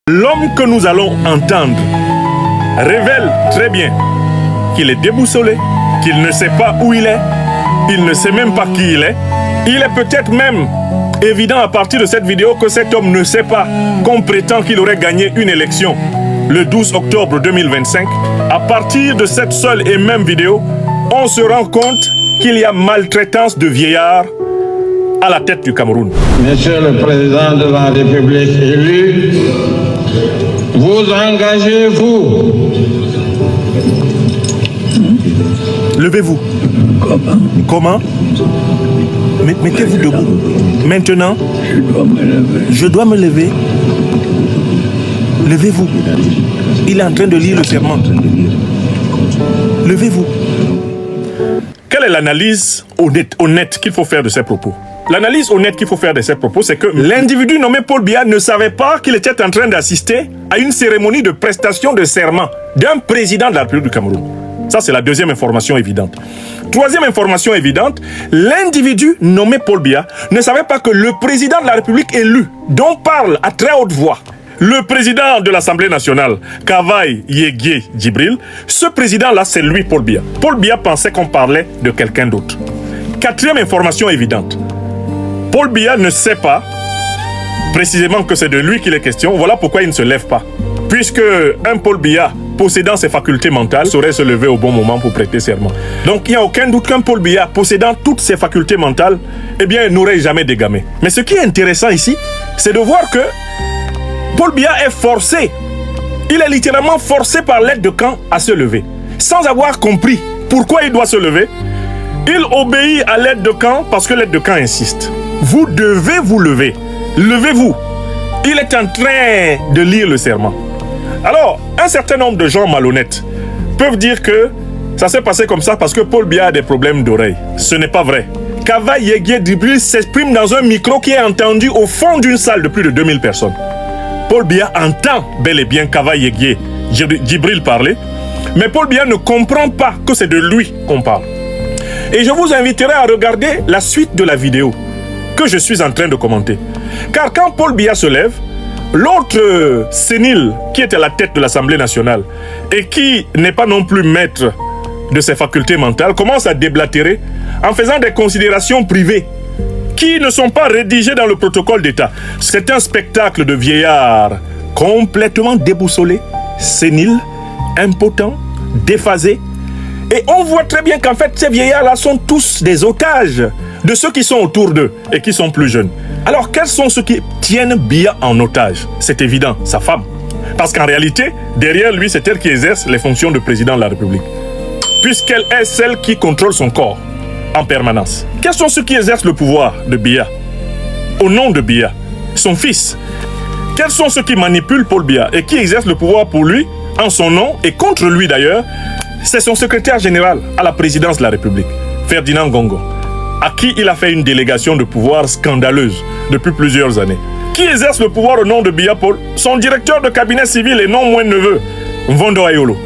L'homme que nous allons entendre révèle très bien qu'il est déboussolé, qu'il ne sait pas où il ne sait même pas qui il est. Il est peut-être même évident à partir de cette vidéo que cet homme ne sait pas qu'on prétend qu'il aurait gagné une élection le 12 octobre 2025. À partir de cette seule et même vidéo, on se rend compte qu'il y a maltraitance de vieillards à la tête du Cameroun. Monsieur le Président de la République élu, vous engagez-vous? Levez-vous. Comment? Mettez-vous debout. Maintenant, je dois me lever. Levez-vous. Il est en train de lire le serment. Levez-vous. Quelle est l'analyse honnête qu'il faut faire de ces propos? L'analyse honnête qu'il faut faire de ces propos, c'est que l'individu nommé Paul Biya ne savait pas qu'il était en train d'assister à une cérémonie de prestation de serment d'un président de la République du Cameroun. Ça, c'est la deuxième information évidente. Troisième information évidente, l'individu nommé Paul Biya ne savait pas que le président de la République élu, dont parle à très haute voix le président de l'Assemblée nationale, Kavaï Yegué Djibril, ce président-là, c'est lui, Paul Biya. Paul Biya pensait qu'on parlait de quelqu'un d'autre. Quatrième information évidente, Paul Biya ne sait pas précisément que c'est de lui qu'il est question. Voilà pourquoi il ne se lève pas. Puisque un Paul Biya possédant ses facultés mentales saurait se lever au bon moment pour prêter serment. Donc il n'y a aucun doute qu'un Paul Biya possédant toutes ses facultés mentales, eh bien, n'aurait jamais dégamé. Mais ce qui est intéressant ici, c'est de voir que Paul Biya est forcé. Il est littéralement forcé par l'aide de camp à se lever. Sans avoir compris pourquoi il doit se lever, il obéit à l'aide de camp parce que l'aide de camp insiste. Vous devez vous lever. Levez-vous. Il est en train de lire le serment. Alors, un certain nombre de gens malhonnêtes peuvent dire que ça s'est passé comme ça parce que Paul Biya a des problèmes d'oreille. Ce n'est pas vrai. Kavaï Yegué Djibril s'exprime dans un micro qui est entendu au fond d'une salle de plus de 2000 personnes. Paul Biya entend bel et bien Kavaï Yegué Djibril parler, mais Paul Biya ne comprend pas que c'est de lui qu'on parle. Et je vous inviterai à regarder la suite de la vidéo que je suis en train de commenter. Car quand Paul Biya se lève, l'autre sénile qui est à la tête de l'Assemblée nationale et qui n'est pas non plus maître de ses facultés mentales commence à déblatérer en faisant des considérations privées qui ne sont pas rédigées dans le protocole d'État. C'est un spectacle de vieillards complètement déboussolés, séniles, impotents, déphasés. Et on voit très bien qu'en fait, ces vieillards-là sont tous des otages de ceux qui sont autour d'eux et qui sont plus jeunes. Alors, quels sont ceux qui tiennent Biya en otage? C'est évident, sa femme. Parce qu'en réalité, derrière lui, c'est elle qui exerce les fonctions de président de la République. Puisqu'elle est celle qui contrôle son corps en permanence. Quels sont ceux qui exercent le pouvoir de Biya? Au nom de Biya, son fils. Quels sont ceux qui manipulent Paul Biya et qui exercent le pouvoir pour lui, en son nom et contre lui d'ailleurs? C'est son secrétaire général à la présidence de la République, Ferdinand Gongo, à qui il a fait une délégation de pouvoir scandaleuse depuis plusieurs années. Qui exerce le pouvoir au nom de Biya Paul? Son directeur de cabinet civil et non moins neveu, Mvondo Ayolo.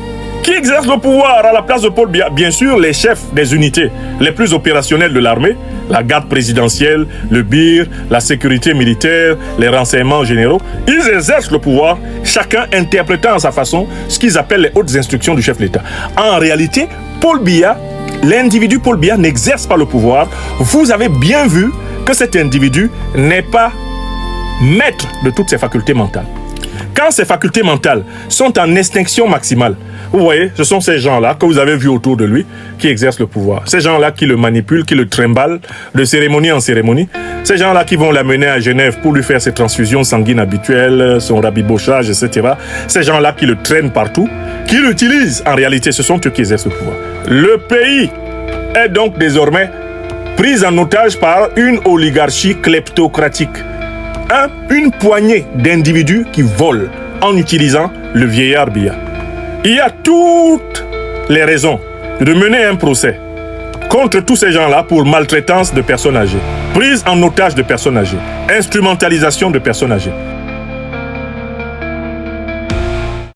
Qui exerce le pouvoir à la place de Paul Biya? Bien sûr, les chefs des unités les plus opérationnelles de l'armée, la garde présidentielle, le BIR, la sécurité militaire, les renseignements généraux. Ils exercent le pouvoir, chacun interprétant à sa façon ce qu'ils appellent les hautes instructions du chef de l'État. En réalité, Paul Biya, l'individu Paul Biya n'exerce pas le pouvoir. Vous avez bien vu que cet individu n'est pas maître de toutes ses facultés mentales. Quand ses facultés mentales sont en extinction maximale, vous voyez, ce sont ces gens-là que vous avez vus autour de lui qui exercent le pouvoir. Ces gens-là qui le manipulent, qui le trimballent de cérémonie en cérémonie. Ces gens-là qui vont l'amener à Genève pour lui faire ses transfusions sanguines habituelles, son rabibochage, etc. Ces gens-là qui le traînent partout, qui l'utilisent. En réalité, ce sont eux qui exercent le pouvoir. Le pays est donc désormais pris en otage par une oligarchie kleptocratique. Une poignée d'individus qui volent en utilisant le vieillard Biya. Il y a toutes les raisons de mener un procès contre tous ces gens-là pour maltraitance de personnes âgées, prise en otage de personnes âgées, instrumentalisation de personnes âgées.